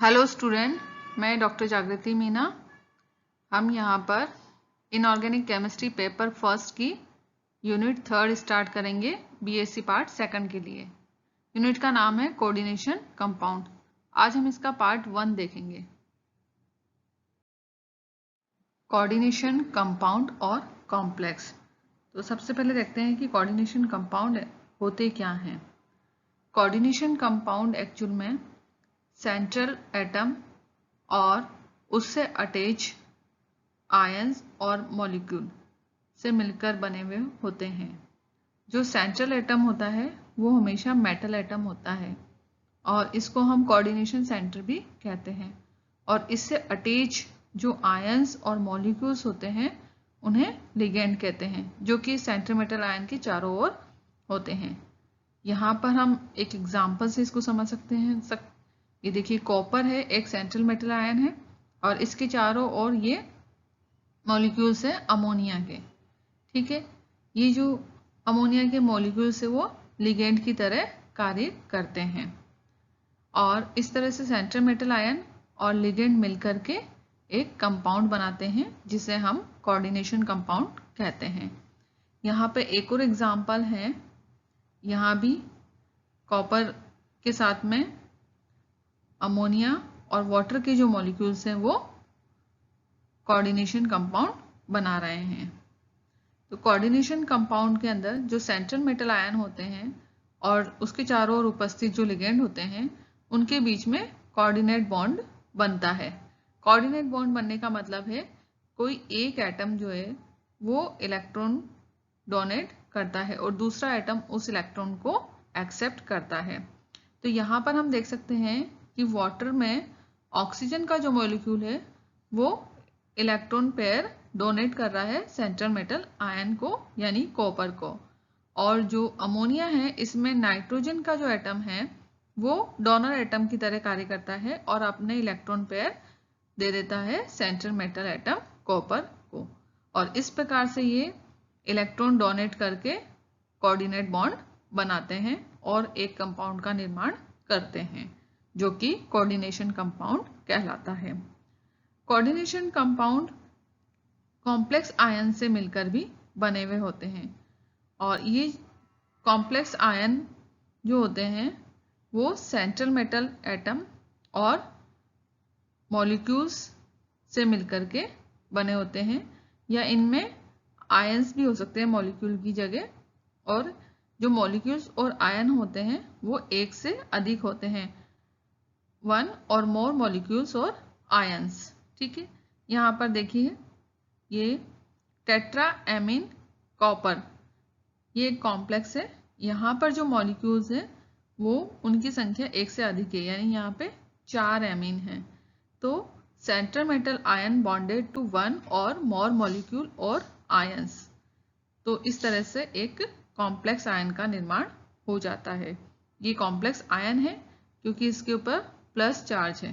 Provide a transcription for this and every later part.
Hello student, मैं doctor जागृति मीना। हम यहाँ पर इनऑर्गेनिक केमिस्ट्री पेपर फर्स्ट की यूनिट थर्ड स्टार्ट करेंगे बीएससी पार्ट सेकंड के लिए। यूनिट का नाम है कोऑर्डिनेशन कंपाउंड। आज हम इसका पार्ट 1 देखेंगे। कोऑर्डिनेशन कंपाउंड और कॉम्प्लेक्स। तो सबसे पहले देखते हैं कि कोऑर्डिनेशन कंपाउंड होते क्या हैं। कोऑर्डिनेशन कंपाउंड एक्चुअल में सेंट्रल एटम और उससे अटैच आयंस और मॉलिक्यूल से मिलकर बने हुए होते हैं। जो सेंट्रल एटम होता है वो हमेशा मेटल एटम होता है और इसको हम कोऑर्डिनेशन सेंटर भी कहते हैं। और इससे अटैच जो आयंस और मॉलिक्यूल्स होते हैं उन्हें लिगेंड कहते हैं, जो कि सेंट्रल मेटल आयन के चारों ओर होते हैं। यहाँ पर हम एक एग्जाम्पल से इसको समझ सकते हैं। ये देखिए, कॉपर है, एक सेंट्रल मेटल आयन है और इसके चारों ओर ये मॉलिक्यूल्स है अमोनिया के। ठीक है, ये जो अमोनिया के मॉलिक्यूल्स है वो लिगेंड की तरह कार्य करते हैं और इस तरह से सेंट्रल मेटल आयन और लिगेंड मिलकर के एक कंपाउंड बनाते हैं जिसे हम कोऑर्डिनेशन कंपाउंड कहते हैं। यहाँ पे एक और एग्जाम्पल है। यहाँ भी कॉपर के साथ में अमोनिया और वाटर के जो मॉलिक्यूल्स हैं वो कोऑर्डिनेशन कंपाउंड बना रहे हैं। तो कोऑर्डिनेशन कंपाउंड के अंदर जो सेंट्रल मेटल आयन होते हैं और उसके चारों ओर उपस्थित जो लिगेंड होते हैं उनके बीच में कोऑर्डिनेट बॉन्ड बनता है। कोऑर्डिनेट बॉन्ड बनने का मतलब है कोई एक एटम जो है वो इलेक्ट्रॉन डोनेट करता है और दूसरा एटम उस इलेक्ट्रॉन को एक्सेप्ट करता है। तो यहाँ पर हम देख सकते हैं कि वाटर में ऑक्सीजन का जो मॉलिक्यूल है वो इलेक्ट्रॉन पेयर डोनेट कर रहा है सेंट्रल मेटल आयन को, यानी कॉपर को। और जो अमोनिया है इसमें नाइट्रोजन का जो एटम है वो डोनर एटम की तरह कार्य करता है और अपने इलेक्ट्रॉन पेयर दे देता है सेंट्रल मेटल एटम कॉपर को। और इस प्रकार से ये इलेक्ट्रॉन डोनेट करके कोऑर्डिनेट बॉन्ड बनाते हैं और एक कंपाउंड का निर्माण करते हैं जो कि कोऑर्डिनेशन कंपाउंड कहलाता है। कोऑर्डिनेशन कंपाउंड कॉम्प्लेक्स आयन से मिलकर भी बने हुए होते हैं और ये कॉम्प्लेक्स आयन जो होते हैं वो सेंट्रल मेटल एटम और मॉलिक्यूल्स से मिलकर के बने होते हैं, या इनमें आयंस भी हो सकते हैं मॉलिक्यूल की जगह। और जो मॉलिक्यूल्स और आयन होते हैं वो एक से अधिक होते हैं, वन और मोर मॉलिक्यूल्स और आयंस। ठीक है, यहाँ पर देखिए ये टेट्रा एमीन कॉपर, ये एक कॉम्प्लेक्स है। यहाँ पर जो मॉलिक्यूल्स हैं वो उनकी संख्या एक से अधिक है, यानी यहाँ पे 4 एमीन हैं। तो central metal ion bonded to one or more molecule और आयंस। तो इस तरह से एक कॉम्प्लेक्स आयन का निर्माण हो जाता है। ये कॉम्प्लेक्स आयन है क्योंकि इसके ऊपर प्लस चार्ज है।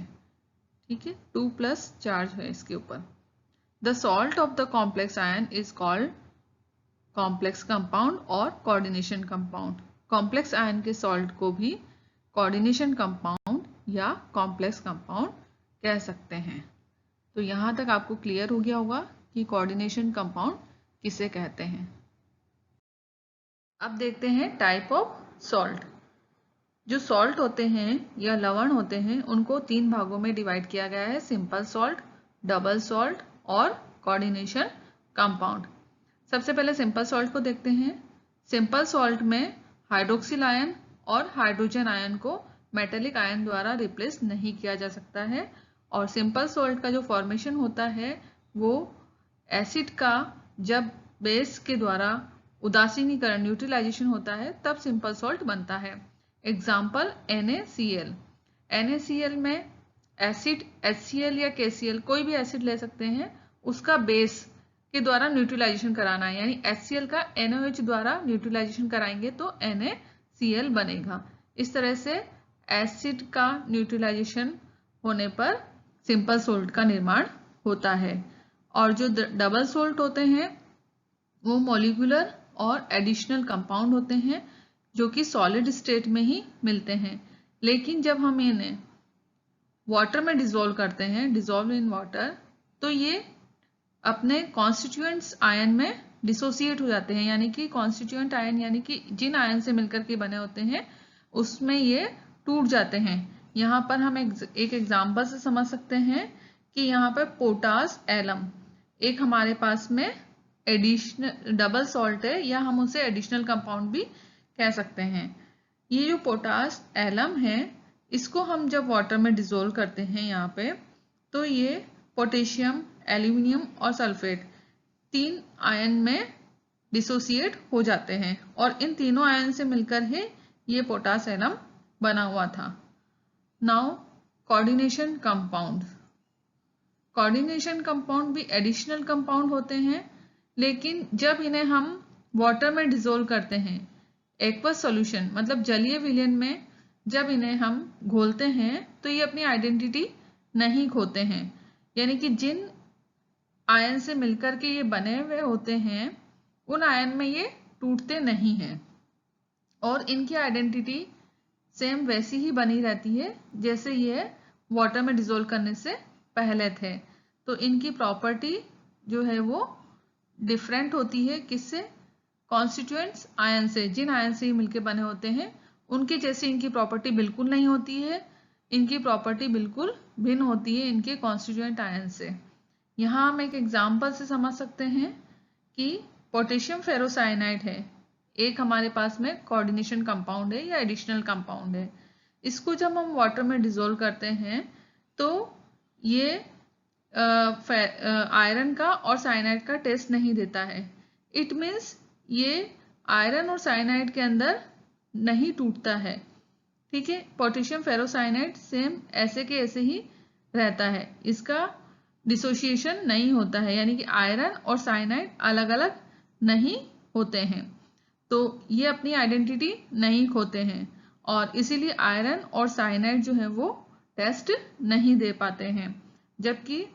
ठीक है, 2+ चार्ज है इसके ऊपर। The salt of the complex ion is called complex compound और कोऑर्डिनेशन कंपाउंड। कॉम्प्लेक्स आयन के सॉल्ट को भी कोऑर्डिनेशन कंपाउंड या कॉम्प्लेक्स कंपाउंड कह सकते हैं। तो यहाँ तक आपको क्लियर हो गया होगा कि कोऑर्डिनेशन कंपाउंड किसे कहते हैं। अब देखते हैं टाइप ऑफ सॉल्ट। जो सॉल्ट होते हैं या लवण होते हैं उनको 3 भागों में डिवाइड किया गया है: सिंपल सॉल्ट, डबल सॉल्ट और कोऑर्डिनेशन कंपाउंड। सबसे पहले सिंपल सॉल्ट को देखते हैं। सिंपल सॉल्ट में हाइड्रोक्सिल आयन और हाइड्रोजन आयन को मेटेलिक आयन द्वारा रिप्लेस नहीं किया जा सकता है। और सिंपल सॉल्ट का जो फॉर्मेशन होता है वो एसिड का जब बेस के द्वारा उदासीनीकरण न्यूट्रलाइजेशन होता है तब सिंपल सॉल्ट बनता है। Example NaCl। NaCl में एसिड HCl या KCl कोई भी एसिड ले सकते हैं, उसका बेस के द्वारा न्यूट्रलाइजेशन कराना है, यानी HCl का NaOH द्वारा न्यूट्रलाइजेशन कराएंगे तो NaCl बनेगा। इस तरह से एसिड का न्यूट्रलाइजेशन होने पर सिंपल सॉल्ट का निर्माण होता है। और जो डबल सॉल्ट होते हैं वो मॉलिक्यूलर और एडिशनल कंपाउंड होते हैं जो कि सॉलिड स्टेट में ही मिलते हैं, लेकिन जब हम इन्हें वाटर में डिजोल्व करते हैं, डिजोल्व इन वाटर, तो ये अपने कॉन्स्टिट्यूएंट्स आयन में डिसोसिएट हो जाते हैं, यानी कि कॉन्स्टिट्यूएंट आयन यानी कि जिन आयन से मिलकर के बने होते हैं उसमें ये टूट जाते हैं। यहाँ पर हम एक एग्जाम्पल से समझ सकते हैं कि यहाँ पर पोटास एलम एक हमारे पास में एडिशनल डबल सॉल्ट है, या हम उसे एडिशनल कंपाउंड भी कह सकते हैं। ये जो पोटास एलम है इसको हम जब वाटर में डिसोल्व करते हैं यहाँ पे, तो ये पोटेशियम, एल्यूमिनियम और सल्फेट 3 आयन में डिसोसिएट हो जाते हैं, और इन तीनों आयन से मिलकर ही ये पोटास एलम बना हुआ था। Now coordination compound. Coordination compound भी एडिशनल कंपाउंड होते हैं, लेकिन जब इन्हें हम वाटर में डिसोल्व करते हैं, एक्वस सॉल्यूशन मतलब जलीय विलयन में जब इन्हें हम घोलते हैं, तो ये अपनी आइडेंटिटी नहीं खोते हैं, यानी कि जिन आयन से मिलकर के ये बने हुए होते हैं उन आयन में ये टूटते नहीं हैं, और इनकी आइडेंटिटी सेम वैसी ही बनी रहती है जैसे ये वाटर में डिसोल्व करने से पहले थे। तो इनकी प्रॉपर्टी जो है वो डिफरेंट होती है, किससे? कॉन्स्टिट्यूएंट्स आयन से, जिन आयन से ये मिलके बने होते हैं उनके जैसी इनकी प्रॉपर्टी बिल्कुल नहीं होती है, इनकी प्रॉपर्टी बिल्कुल भिन्न होती है इनके कॉन्स्टिट्यूएंट आयन से। यहाँ हम एक एग्जाम्पल से समझ सकते हैं कि पोटेशियम फेरोसाइनाइड है, एक हमारे पास में कोऑर्डिनेशन कंपाउंड है या एडिशनल कंपाउंड है। इसको जब हम वाटर में डिसोल्व करते हैं तो ये आयरन का और साइनाइड का टेस्ट नहीं देता है। इट मीन्स ये आयरन और साइनाइड के अंदर नहीं टूटता है। ठीक है, पोटेशियम फेरोसाइनाइड सेम ऐसे के ऐसे ही रहता है, इसका डिसोसिएशन नहीं होता है, यानी कि आयरन और साइनाइड अलग अलग नहीं होते हैं, तो ये अपनी आइडेंटिटी नहीं खोते हैं, और इसीलिए आयरन और साइनाइड जो है वो टेस्ट नहीं दे पाते हैं। जबकि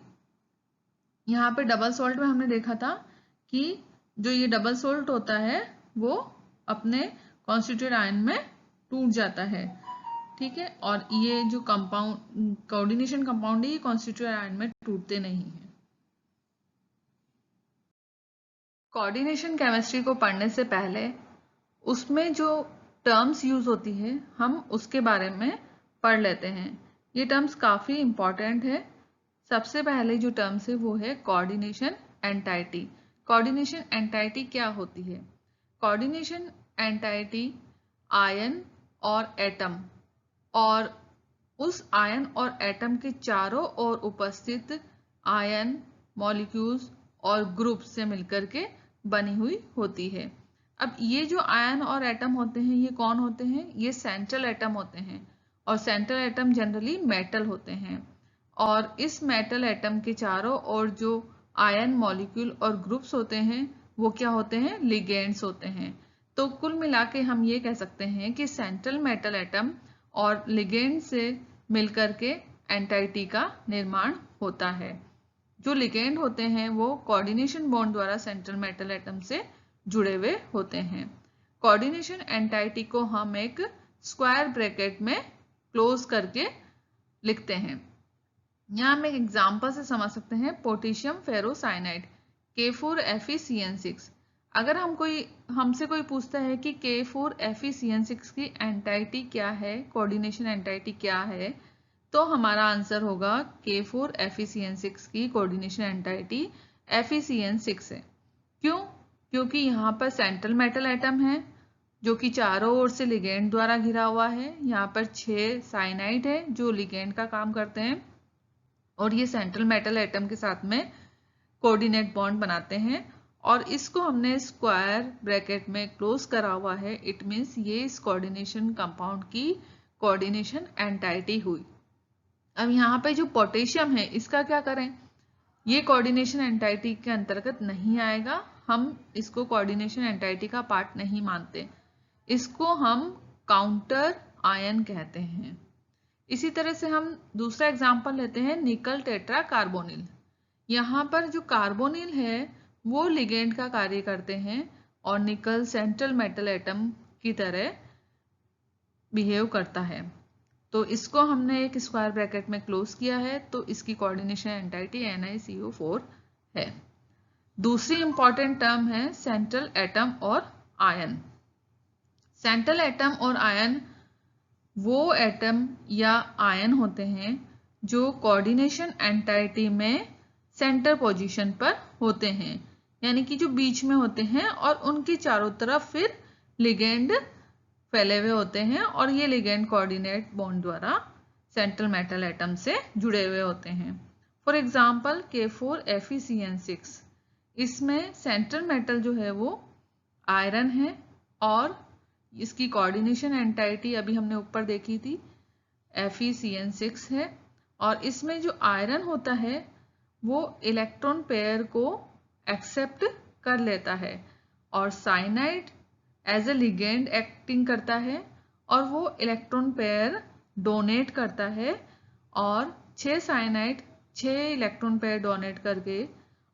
यहाँ पे डबल सॉल्ट में हमने देखा था कि जो ये डबल सॉल्ट होता है वो अपने कॉन्स्टिट्यूएंट आयन में टूट जाता है। ठीक है, और ये जो कंपाउंड कोऑर्डिनेशन कंपाउंड है ये कॉन्स्टिट्यूएंट आयन में टूटते नहीं है। कोऑर्डिनेशन केमिस्ट्री को पढ़ने से पहले उसमें जो टर्म्स यूज होती है हम उसके बारे में पढ़ लेते हैं। ये टर्म्स काफी इंपॉर्टेंट है। सबसे पहले जो टर्म्स है वो है कोऑर्डिनेशन एंटाइटी। कोऑर्डिनेशन एंटाइटी क्या होती है? कोऑर्डिनेशन एंटाइटी आयन और एटम और उस आयन और एटम के चारों ओर उपस्थित आयन, मॉलिक्यूल्स और ग्रुप से मिलकर के बनी हुई होती है। अब ये जो आयन और एटम होते हैं ये कौन होते हैं? ये सेंट्रल एटम होते हैं, और सेंट्रल एटम जनरली मेटल होते हैं, और इस मेटल एटम के चारों ओर जो आयन, मॉलिक्यूल और ग्रुप्स होते हैं वो क्या होते हैं? लिगेंड्स होते हैं। तो कुल मिला के हम ये कह सकते हैं कि सेंट्रल मेटल एटम और लिगेंड से मिलकर के एंटाइटी का निर्माण होता है। जो लिगेंड होते हैं वो कोऑर्डिनेशन बॉन्ड द्वारा सेंट्रल मेटल एटम से जुड़े हुए होते हैं। कोऑर्डिनेशन एंटाइटी को हम एक स्क्वायर ब्रैकेट में क्लोज करके लिखते हैं। यहाँ हम एक एग्जाम्पल से समझ सकते हैं, पोटेशियम फेरोसाइनाइड K4FeCN6। अगर हमसे कोई पूछता है कि K4FeCN6 की एंटाइटी क्या है, कोऑर्डिनेशन एंटाइटी क्या है, तो हमारा आंसर होगा K4FeCN6 की कोऑर्डिनेशन एंटाइटी FeCN6 है। क्यों? क्योंकि यहाँ पर सेंट्रल मेटल एटम है जो कि चारों ओर से लिगेंड द्वारा घिरा हुआ है। यहाँ पर 6 साइनाइड है जो लिगेंड का काम करते हैं, और ये सेंट्रल मेटल एटम के साथ में कोऑर्डिनेट बॉन्ड बनाते हैं, और इसको हमने स्क्वायर ब्रैकेट में क्लोज करा हुआ है। इट मीन्स ये इस कोऑर्डिनेशन कंपाउंड की कोऑर्डिनेशन एंटाइटी हुई। अब यहाँ पे जो पोटेशियम है इसका क्या करें? ये कोऑर्डिनेशन एंटाइटी के अंतर्गत नहीं आएगा, हम इसको कोऑर्डिनेशन एंटाइटी का पार्ट नहीं मानते, इसको हम काउंटर आयन कहते हैं। इसी तरह से हम दूसरा एग्जांपल लेते हैं, निकल टेट्रा कार्बोनिल। यहाँ पर जो कार्बोनिल है वो लिगेंड का कार्य करते हैं, और निकल सेंट्रल मेटल एटम की तरह बिहेव करता है। तो इसको हमने एक स्क्वायर ब्रैकेट में क्लोज किया है, तो इसकी कोऑर्डिनेशन एंटाइटी NiCO4 है। दूसरी इंपॉर्टेंट टर्म है सेंट्रल एटम और आयन। सेंट्रल एटम और आयन वो एटम या आयन होते हैं जो कोऑर्डिनेशन एंटाइटी में सेंटर पोजीशन पर होते हैं, यानी कि जो बीच में होते हैं और उनकी चारों तरफ फिर लिगेंड फैले हुए होते हैं और ये लिगेंड कोऑर्डिनेट बॉन्ड द्वारा सेंट्रल मेटल एटम से जुड़े हुए होते हैं। फॉर एग्जांपल K4FeCN6, इसमें सेंट्रल मेटल जो है वो आयरन है और इसकी कोऑर्डिनेशन एंटाइटी अभी हमने ऊपर देखी थी FeCN6 है, और इसमें जो आयरन होता है वो इलेक्ट्रॉन पेयर को एक्सेप्ट कर लेता है और cyanide as a ligand acting करता है और वो इलेक्ट्रॉन पेयर डोनेट करता है और 6 साइनाइड 6 इलेक्ट्रॉन पेयर डोनेट करके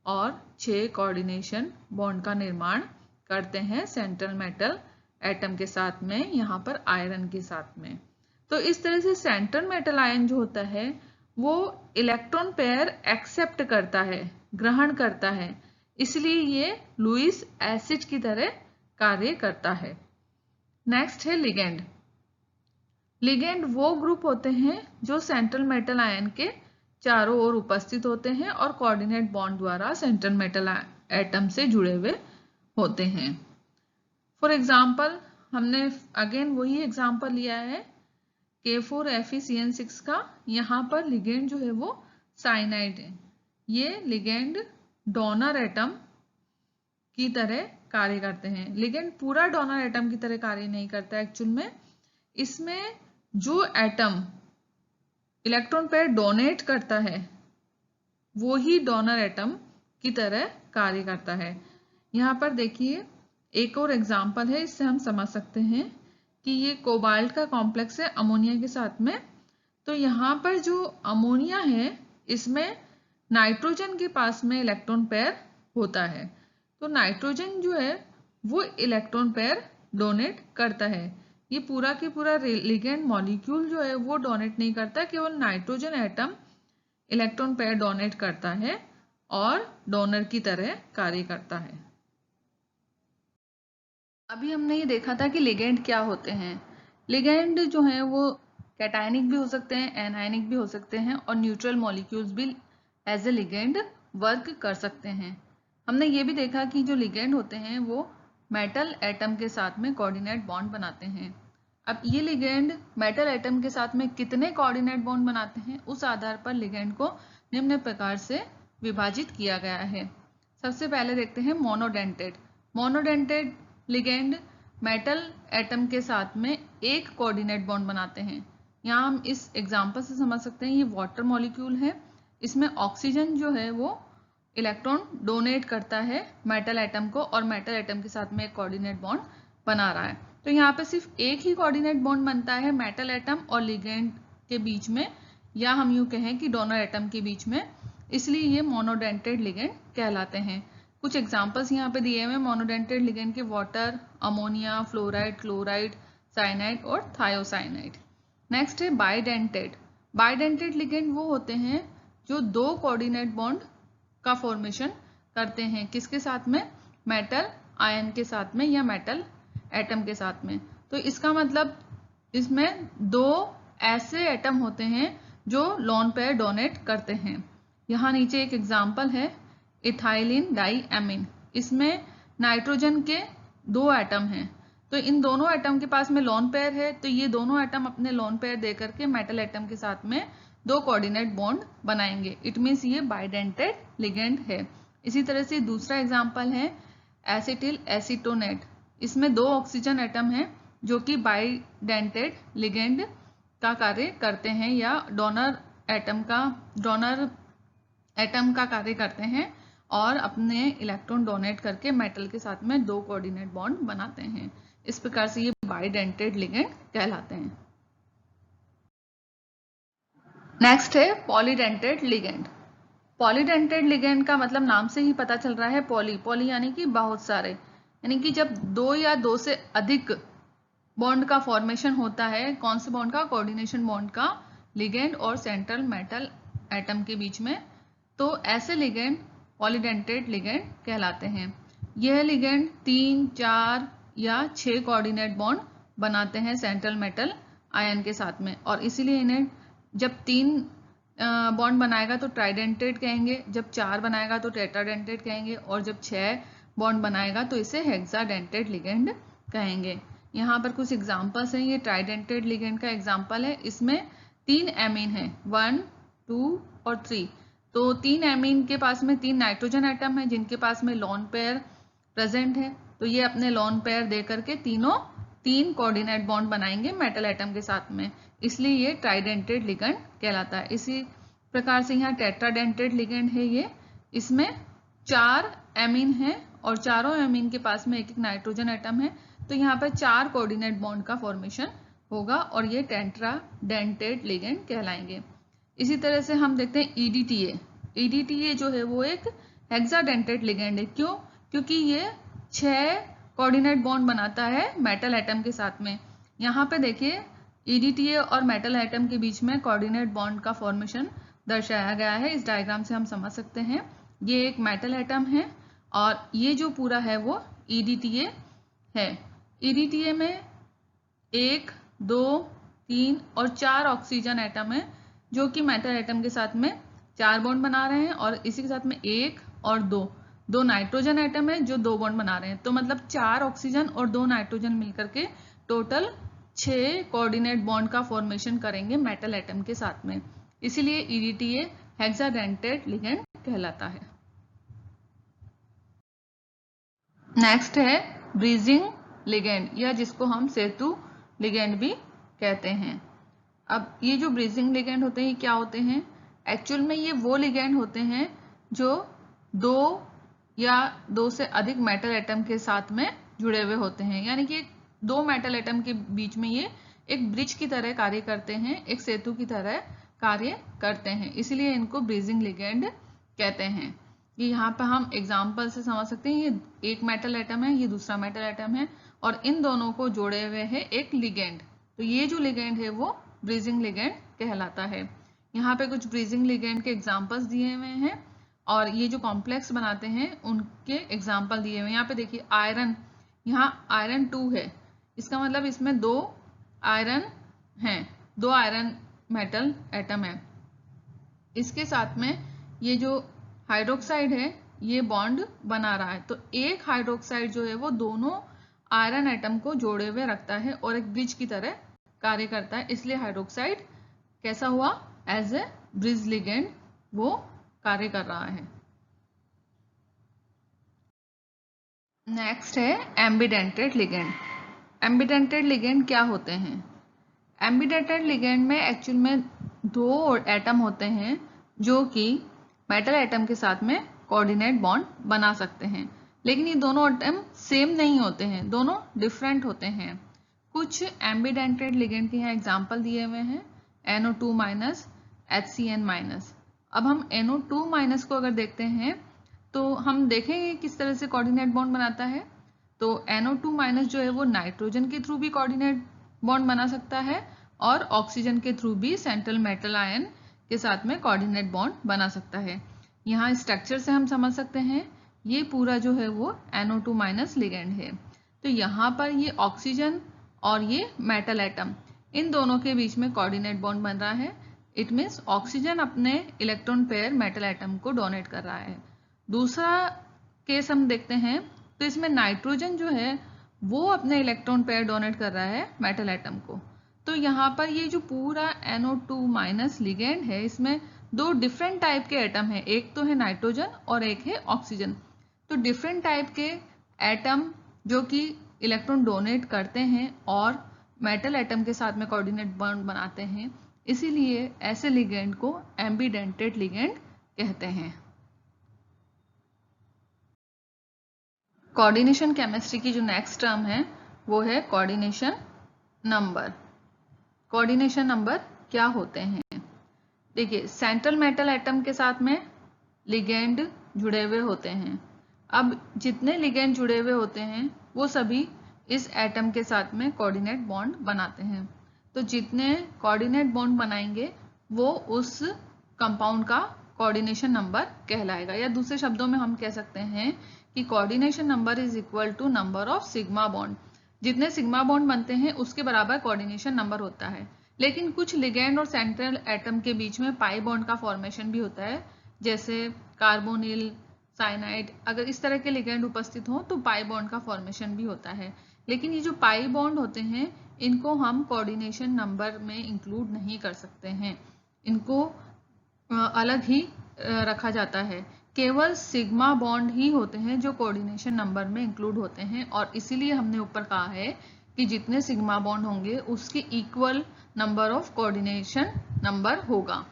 और 6 कोऑर्डिनेशन बॉन्ड का निर्माण करते हैं सेंट्रल मेटल एटम के साथ में, यहाँ पर आयरन के साथ में। तो इस तरह से सेंट्रल मेटल आयन जो होता है वो इलेक्ट्रॉन पेयर एक्सेप्ट करता है, ग्रहण करता है, इसलिए ये लुईस एसिड की तरह कार्य करता है। नेक्स्ट है लिगेंड। लिगेंड वो ग्रुप होते हैं जो सेंट्रल मेटल आयन के चारों ओर उपस्थित होते हैं और कोऑर्डिनेट बॉन्ड द्वारा सेंट्रल मेटल एटम से जुड़े हुए होते हैं। फॉर एग्जाम्पल हमने अगेन वही एग्जाम्पल लिया है K4FeCN6 का। यहाँ पर लिगेंड जो है वो साइनाइड है। ये लिगेंड डोनर एटम की तरह कार्य करते हैं। लिगेंड पूरा डोनर एटम की तरह कार्य नहीं करता एक्चुअल में, इसमें जो एटम इलेक्ट्रॉन पेयर डोनेट करता है वो ही डोनर एटम की तरह कार्य करता है। यहाँ पर देखिए एक और एग्जाम्पल है, इससे हम समझ सकते हैं कि ये कोबाल्ट का कॉम्प्लेक्स है अमोनिया के साथ में। तो यहाँ पर जो अमोनिया है इसमें नाइट्रोजन के पास में इलेक्ट्रॉन पेयर होता है, तो नाइट्रोजन जो है वो इलेक्ट्रॉन पेयर डोनेट करता है। ये पूरा के पूरा लिगेंड मॉलिक्यूल जो है वो डोनेट नहीं करता, केवल nitrogen atom electron pair donate करता है और डोनर की तरह कार्य करता है। अभी हमने ये देखा था कि लिगेंड क्या होते हैं। लिगेंड जो है वो कैटायनिक भी हो सकते हैं, एनायनिक भी हो सकते हैं और न्यूट्रल मॉलिक्यूल्स भी एज ए लिगेंड वर्क कर सकते हैं। हमने ये भी देखा कि जो लिगेंड होते हैं वो मेटल एटम के साथ में कोऑर्डिनेट बॉन्ड बनाते हैं। अब ये लिगेंड मेटल एटम के साथ में कितने कोऑर्डिनेट बॉन्ड बनाते हैं उस आधार पर लिगेंड को निम्न प्रकार से विभाजित किया गया है। सबसे पहले देखते हैं monodentate. Monodentate ligand metal atom के साथ में एक कोऑर्डिनेट बॉन्ड बनाते हैं। यहाँ हम इस एग्जांपल से समझ सकते हैं, ये वाटर मॉलिक्यूल है, इसमें ऑक्सीजन जो है वो इलेक्ट्रॉन डोनेट करता है मेटल एटम को और मेटल एटम के साथ में एक कोऑर्डिनेट बॉन्ड बना रहा है। तो यहाँ पे सिर्फ एक ही कोऑर्डिनेट बॉन्ड बनता है मेटल एटम और लिगेंड के बीच में, या हम यूँ कहें कि डोनर एटम के बीच में, इसलिए ये मोनोडेंटेड लिगेंड कहलाते हैं। कुछ एग्जांपल्स यहाँ पे दिए हुए हैं मोनोडेंटेड लिगेंड के, water, ammonia, fluoride, chloride, cyanide और थायोसाइनाइड। नेक्स्ट है बाइडेंटेड। बाइडेंटेड लिगेंड वो होते हैं जो दो कोऑर्डिनेट बॉन्ड का फॉर्मेशन करते हैं, किसके साथ में? मेटल आयन के साथ में या मेटल एटम के साथ में। तो इसका मतलब इसमें दो ऐसे एटम होते हैं जो लोन पेयर डोनेट करते हैं। यहाँ नीचे एक एग्जांपल है इथाइलिन डाईएमीन, इसमें नाइट्रोजन के दो एटम हैं, तो इन दोनों एटम के पास में लोन पेयर है, तो ये दोनों एटम अपने लोन पेयर दे करके मेटल एटम के साथ में दो कोऑर्डिनेट बॉन्ड बनाएंगे। इट मीन्स ये बाइडेंटेड लिगेंड है। इसी तरह से दूसरा एग्जांपल है एसिटिल एसीटोनेट, इसमें दो ऑक्सीजन एटम हैं जो कि बाइडेंटेड लिगेंड का कार्य करते हैं या डोनर एटम का कार्य करते हैं और अपने इलेक्ट्रॉन डोनेट करके मेटल के साथ में दो कोऑर्डिनेट बॉन्ड बनाते हैं। इस प्रकार से ये बाइडेंटेड लिगेंड कहलाते हैं। नेक्स्ट है पॉलीडेंटेड लिगेंड। पॉलीडेंटेड लिगेंड का मतलब नाम से ही पता चल रहा है, पॉली यानी कि बहुत सारे, यानी कि जब दो या दो से अधिक बॉन्ड का फॉर्मेशन होता है, कौन से बॉन्ड का, कोऑर्डिनेशन बॉन्ड का, लिगेंड और सेंट्रल मेटल एटम के बीच में। तो ऐसे लिगेंड पॉलीडेंटेट लिगेंड कहलाते हैं। यह लिगेंड 3, 4 या 6 कोऑर्डिनेट बॉन्ड बनाते हैं सेंट्रल मेटल आयन के साथ में, और इसीलिए इन्हें जब 3 बॉन्ड बनाएगा तो ट्राइडेंटेट कहेंगे, जब 4 बनाएगा तो टेट्राडेंटेट कहेंगे, और जब 6 बॉन्ड बनाएगा तो इसे हेक्साडेंटेट लिगेंड कहेंगे। यहाँ पर कुछ एग्जांपल्स हैं। ये ट्राइडेंटेट लिगेंड का एग्जांपल है। इसमें 3 एमीन है, 1, 2 और 3। तो 3 एमीन के पास में 3 नाइट्रोजन एटम है जिनके पास में लोन पेयर प्रेजेंट है। तो ये अपने लोन पेयर दे करके तीनों 3 कोऑर्डिनेट बॉन्ड बनाएंगे मेटल एटम के साथ में, इसलिए ये ट्राइडेंटेट लिगेंड कहलाता है। इसी प्रकार से यहाँ टेट्राडेंटेट लिगेंड है ये, इसमें 4 एमीन है और चारों एमीन के पास में एक एक नाइट्रोजन एटम है। तो यहाँ पर 4 कोऑर्डिनेट बॉन्ड का फॉर्मेशन होगा और ये टेट्राडेंटेट लिगेंड कहलाएंगे। इसी तरह से हम देखते हैं EDTA। EDTA जो है वो एक हेक्साडेंटेट लिगेंड है। क्यों? क्योंकि ये 6 कोऑर्डिनेट बॉन्ड बनाता है मेटल एटम के साथ में। यहाँ पे देखिए EDTA और मेटल एटम के बीच में कोऑर्डिनेट बॉन्ड का फॉर्मेशन दर्शाया गया है। इस डायग्राम से हम समझ सकते हैं ये एक मेटल एटम है और ये जो पूरा है वो EDTA है। EDTA में 1, 2, 3 और 4 ऑक्सीजन एटम है जो कि मेटल एटम के साथ में 4 बॉन्ड बना रहे हैं, और इसी के साथ में 1 और 2 नाइट्रोजन एटम है जो 2 बॉन्ड बना रहे हैं। तो मतलब 4 ऑक्सीजन और 2 नाइट्रोजन मिलकर के टोटल 6 कोऑर्डिनेट बॉन्ड का फॉर्मेशन करेंगे मेटल एटम के साथ में, इसीलिए EDTA हेक्साडेंटेट लिगेंड कहलाता है। नेक्स्ट है ब्रीजिंग लिगेंड, या जिसको हम सेतु लिगेंड भी कहते हैं। अब ये जो ब्रीजिंग लिगेंड होते हैं ये क्या होते हैं? एक्चुअल में ये वो लिगेंड होते हैं जो 2 या 2 से अधिक मेटल एटम के साथ में जुड़े हुए होते हैं, यानी कि 2 मेटल एटम के बीच में ये एक ब्रिज की तरह कार्य करते हैं, एक सेतु की तरह कार्य करते हैं, इसलिए इनको ब्रीजिंग लिगेंड कहते हैं। ये यहाँ पे हम एग्जाम्पल से समझ सकते हैं। ये एक मेटल एटम है, ये दूसरा मेटल एटम है, और इन दोनों को जोड़े हुए है एक लिगेंड। तो ये जो लिगेंड है वो ब्रीजिंग लिगेंड कहलाता है। यहाँ पे कुछ ब्रीजिंग लिगेंड के एग्जाम्पल्स दिए हुए हैं और ये जो कॉम्प्लेक्स बनाते हैं उनके एग्जाम्पल दिए हुए हैं। यहाँ पे देखिए आयरन, यहाँ आयरन 2 है, इसका मतलब इसमें 2 आयरन हैं, 2 आयरन मेटल एटम है। इसके साथ में ये जो हाइड्रोक्साइड है ये बॉन्ड बना रहा है, तो एक हाइड्रोक्साइड जो है वो दोनों आयरन एटम को जोड़े हुए रखता है और एक ब्रिज की तरह कार्य करता है, इसलिए हाइड्रोक्साइड कैसा हुआ? एज ए ब्रिज लिगेंड वो कार्य कर रहा है। नेक्स्ट है एम्बिडेंटेड लिगेंड। एम्बिडेंटेड लिगेंड क्या होते हैं? एम्बिडेंटेड लिगेंड में एक्चुअल में 2 एटम होते हैं जो कि मेटल एटम के साथ में कोऑर्डिनेट बॉन्ड बना सकते हैं, लेकिन ये दोनों एटम सेम नहीं होते हैं, दोनों डिफरेंट होते हैं। कुछ एम्बिडेंटेड लिगेंड के यहाँ एग्जाम्पल दिए हुए हैं, NO2- HCN-। अब हम NO2- को अगर देखते हैं तो हम देखेंगे किस तरह से कोऑर्डिनेट बॉन्ड बनाता है। तो NO2- जो है वो नाइट्रोजन के थ्रू भी कोऑर्डिनेट बॉन्ड बना सकता है और ऑक्सीजन के थ्रू भी सेंट्रल मेटल आयन के साथ में कोऑर्डिनेट बॉन्ड बना सकता है। यहाँ स्ट्रक्चर से हम समझ सकते हैं ये पूरा जो है वो NO2- लिगेंड है। तो यहाँ पर ये ऑक्सीजन और ये मेटल एटम, इन दोनों के बीच में कोऑर्डिनेट बॉन्ड बन रहा है। इट मीन्स ऑक्सीजन अपने इलेक्ट्रॉन पेयर मेटल एटम को डोनेट कर रहा है। दूसरा केस हम देखते हैं तो इसमें नाइट्रोजन जो है वो अपने इलेक्ट्रॉन पेयर डोनेट कर रहा है मेटल एटम को। तो यहाँ पर ये जो पूरा NO2- लिगेंड है इसमें 2 डिफरेंट टाइप के एटम है, एक तो है नाइट्रोजन और एक है ऑक्सीजन। तो डिफरेंट टाइप के एटम जो कि इलेक्ट्रॉन डोनेट करते हैं और मेटल एटम के साथ में कोऑर्डिनेट बॉन्ड बनाते हैं, इसीलिए ऐसे लिगेंड को एम्बिडेंटेड लिगेंड कहते हैं। कोऑर्डिनेशन केमिस्ट्री की जो नेक्स्ट टर्म है वो है कोऑर्डिनेशन नंबर। कोऑर्डिनेशन नंबर क्या होते हैं? देखिए सेंट्रल मेटल एटम के साथ में लिगेंड जुड़े हुए होते हैं। अब जितने लिगेंड जुड़े हुए होते हैं वो सभी इस एटम के साथ में कोऑर्डिनेट बॉन्ड बनाते हैं। तो जितने कोऑर्डिनेट बॉन्ड बनाएंगे वो उस कंपाउंड का कोऑर्डिनेशन नंबर कहलाएगा, या दूसरे शब्दों में हम कह सकते हैं कि coordination number is equal to number of sigma bond. जितने सिग्मा बॉन्ड बनते हैं उसके बराबर कोऑर्डिनेशन नंबर होता है। लेकिन कुछ लिगैंड और सेंट्रल एटम के बीच में पाई बॉन्ड का फॉर्मेशन भी होता है, जैसे कार्बोनिल, साइनाइड। अगर इस तरह के लिगैंड उपस्थित हो तो पाई बॉन्ड का फॉर्मेशन भी होता है। लेकिन ये जो पाई बॉन्ड होते हैं इनको हम कोऑर्डिनेशन नंबर में इंक्लूड नहीं कर सकते हैं, इनको अलग ही रखा जाता है। केवल सिग्मा बॉन्ड ही होते हैं जो कोऑर्डिनेशन नंबर में इंक्लूड होते हैं, और इसीलिए हमने ऊपर कहा है कि जितने सिग्मा बॉन्ड होंगे उसके equal number of coordination number होगा।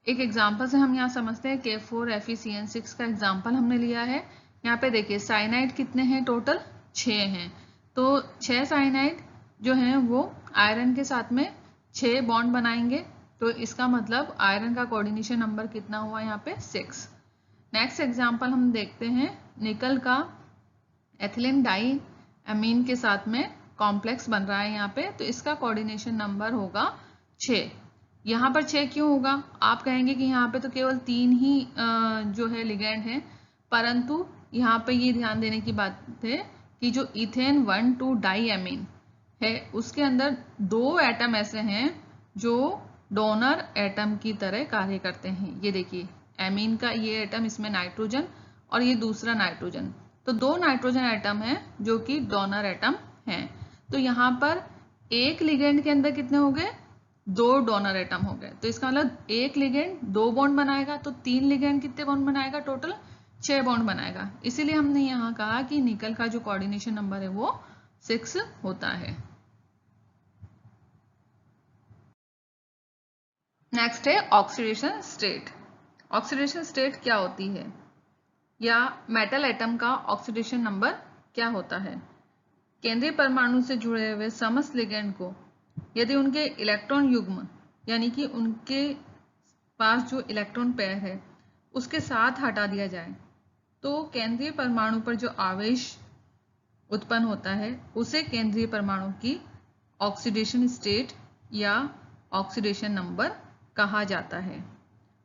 एक एग्जांपल से हम यहाँ समझते हैं, K4FeCN6 का एग्जांपल हमने लिया है। यहाँ पे देखिए साइनाइड कितने हैं, टोटल 6 हैं। तो 6 साइनाइड जो हैं वो आयरन के साथ में 6 बॉन्ड बनाएंगे, तो इसका मतलब आयरन का कोऑर्डिनेशन नंबर कितना हुआ यहाँ पे 6। नेक्स्ट एग्जांपल हम देखते हैं, निकल का एथिलीन डाई एमीन के साथ में कॉम्प्लेक्स बन रहा है यहाँ पे, तो इसका कोऑर्डिनेशन नंबर होगा 6। यहाँ पर 6 क्यों होगा? आप कहेंगे कि यहाँ पे तो केवल 3 ही जो है लिगैंड है, परंतु यहाँ पे ये ध्यान देने की बात है कि जो इथेन 1,2 डाई एमीन है उसके अंदर 2 एटम ऐसे हैं जो डोनर एटम की तरह कार्य करते हैं। ये देखिए एमीन का ये एटम, इसमें नाइट्रोजन और ये दूसरा नाइट्रोजन, तो 2 नाइट्रोजन एटम है जो कि डोनर एटम हैं। तो यहाँ पर एक लिगेंड के अंदर कितने हो गए, 2 डोनर एटम हो गए। तो इसका मतलब एक लिगेंड 2 बॉन्ड बनाएगा, तो 3 लिगेंड कितने बॉन्ड बनाएगा, टोटल 6 बॉन्ड बनाएगा। इसीलिए हमने यहाँ कहा कि निकल का जो कोऑर्डिनेशन नंबर है वो 6 होता है। नेक्स्ट है ऑक्सीडेशन स्टेट। ऑक्सीडेशन स्टेट क्या होती है, या मेटल एटम का ऑक्सीडेशन नंबर क्या होता है? केंद्रीय परमाणु से जुड़े हुए समस्त लिगेंड को यदि उनके इलेक्ट्रॉन युग्म यानी कि उनके पास जो इलेक्ट्रॉन पेयर है उसके साथ हटा दिया जाए तो केंद्रीय परमाणु पर जो आवेश उत्पन्न होता है उसे केंद्रीय परमाणु की ऑक्सीडेशन स्टेट या ऑक्सीडेशन नंबर कहा जाता है,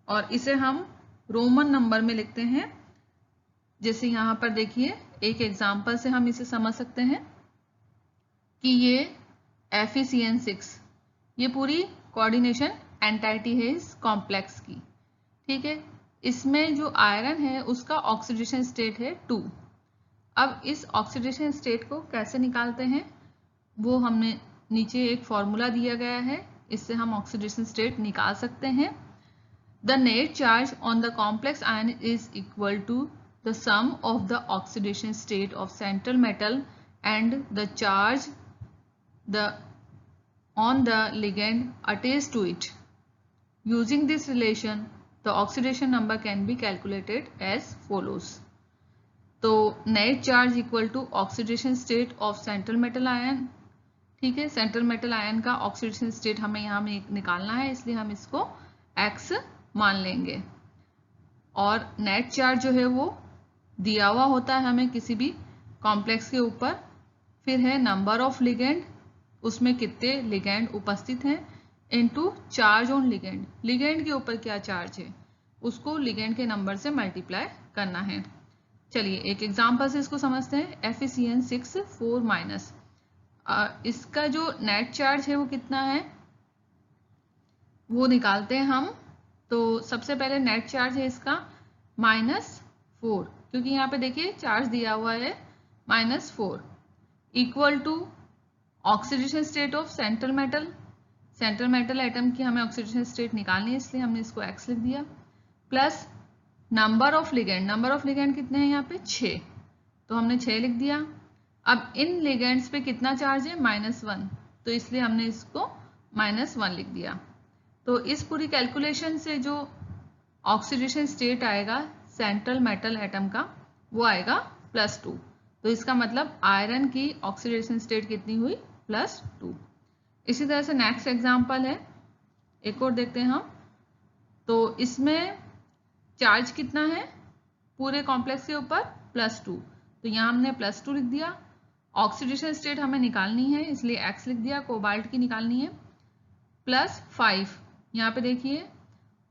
और इसे हम रोमन नंबर में लिखते हैं। जैसे यहाँ पर देखिए एक एग्जाम्पल से हम इसे समझ सकते हैं कि ये FeCN6 ये पूरी कोऑर्डिनेशन एंटाइटी है इस कॉम्प्लेक्स की, ठीक है। इसमें जो आयरन है उसका ऑक्सीडेशन स्टेट है 2। अब इस ऑक्सीडेशन स्टेट को कैसे निकालते हैं वो हमने नीचे एक फॉर्मूला दिया गया है, इससे हम ऑक्सीडेशन स्टेट निकाल सकते हैं। The net charge on the complex ion is equal to the sum of the oxidation state of central metal and the charge on the ligand attached to it. Using this relation, the oxidation number can be calculated as follows. तो net charge equal to oxidation state of central metal ion, ठीक है। Central metal ion का oxidation state हमें यहाँ में निकालना है, इसलिए हम इसको x मान लेंगे, और नेट चार्ज जो है वो दिया हुआ होता है हमें किसी भी कॉम्प्लेक्स के ऊपर। फिर है नंबर ऑफ लिगेंड, उसमें कितने लिगेंड उपस्थित हैं, into charge on ligand, ligand के ऊपर क्या चार्ज है उसको लिगेंड के नंबर से मल्टीप्लाई करना है। चलिए एक एग्जांपल से इसको समझते हैं। FeCN6 4-, इसका जो नेट चार्ज है वो कितना है वो निकालते हैं हम। तो सबसे पहले नेट चार्ज है इसका -4, क्योंकि यहाँ पे देखिए चार्ज दिया हुआ है -4, equal to oxidation state of central metal, central metal atom की हमें ऑक्सीडेशन स्टेट निकालनी है इसलिए हमने इसको x लिख दिया, plus number of ligand, number of ligand कितने हैं यहाँ पे 6, तो हमने 6 लिख दिया। अब इन लिगेंड्स पे कितना चार्ज है -1, तो इसलिए हमने इसको -1 लिख दिया। तो इस पूरी कैलकुलेशन से जो ऑक्सीडेशन स्टेट आएगा सेंट्रल मेटल एटम का वो आएगा +2। तो इसका मतलब आयरन की ऑक्सीडेशन स्टेट कितनी हुई +2। इसी तरह से नेक्स्ट एग्जांपल है, एक और देखते हैं हम। तो इसमें चार्ज कितना है पूरे कॉम्प्लेक्स के ऊपर +2, तो यहाँ हमने +2 लिख दिया, ऑक्सीडेशन स्टेट हमें निकालनी है, इसलिए X लिख दिया, कोबाल्ट की निकालनी है, +5। यहाँ पे देखिए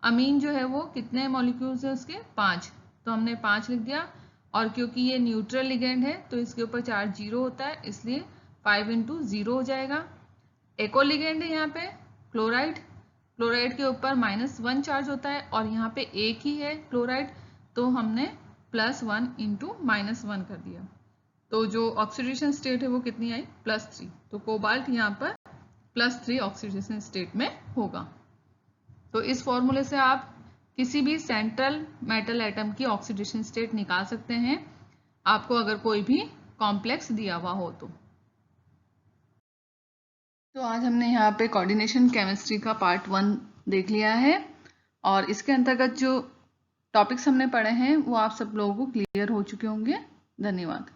अमीन जो है वो कितने मॉलिक्यूल्स है उसके 5, तो हमने 5 लिख दिया। और क्योंकि ये न्यूट्रल लिगेंड है तो इसके ऊपर चार्ज 0 होता है, इसलिए 5 × 0 हो जाएगा। एको लिगेंड है यहाँ पे क्लोराइड, क्लोराइड के ऊपर -1 चार्ज होता है और यहाँ पे एक ही है क्लोराइड, तो हमने +1 × -1 कर दिया। तो जो ऑक्सीडेशन स्टेट है वो कितनी आई, +3। तो कोबाल्ट यहाँ पर +3 ऑक्सीडेशन स्टेट में होगा। तो इस फॉर्मूले से आप किसी भी सेंट्रल मेटल एटम की ऑक्सीडेशन स्टेट निकाल सकते हैं, आपको अगर कोई भी कॉम्प्लेक्स दिया हुआ हो तो आज हमने यहाँ पे कोऑर्डिनेशन केमिस्ट्री का पार्ट 1 देख लिया है और इसके अंतर्गत जो टॉपिक्स हमने पढ़े हैं वो आप सब लोगों को क्लियर हो चुके होंगे। धन्यवाद।